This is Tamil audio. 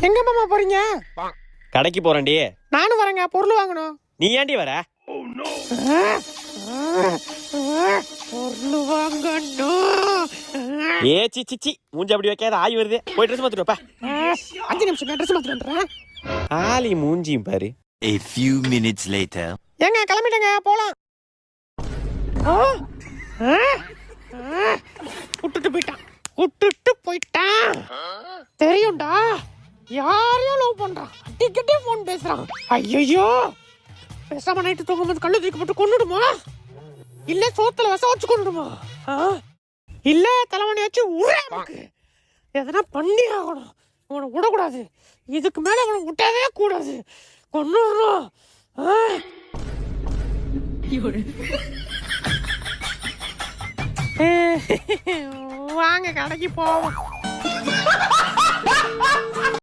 எங்க மாமா போறீங்க? கடைக்கு போறேன்டி. நானும் வரேங்க, பொருள் வாங்கணும். நீ ஏன்டி வர? பொருள் வாங்கணும். ஏ சிச்சி மூஞ்சி அப்படி வைக்காத, ஆய் வருது. போய் ட்ரெஸ் மாத்திட்டு வா. 5 நிமிஷம் ட்ரெஸ் மாத்திட்டு வந்துடுறேன். ஆலி மூஞ்சியும் பாரு. A few minutes later. ஏங்க கிளம்பிட்டேங்க, போலாம். விட்டுட்டு போயிட்டான். தெரியும்டா, யாரையும் லவ் பண்றான். அடிக்கடி போன் பேசுறான். ஐயோ, பேசாம நைட்டு தூங்கும்போது கல்லு தூக்கி போட்டு கொன்னுடுமா, இல்ல சோத்துல விஷம் வச்சு கொன்னுடுமா, இல்ல தலைவணி வச்சு உரேமுக்கு எதனா பண்ணி ஆகணும். அவனை விடக்கூடாது. இதுக்கு மேல அவனை விட்டவே கூடாது. கொன்னுடுறோம். வாங்க கடைக்கு போவோம்.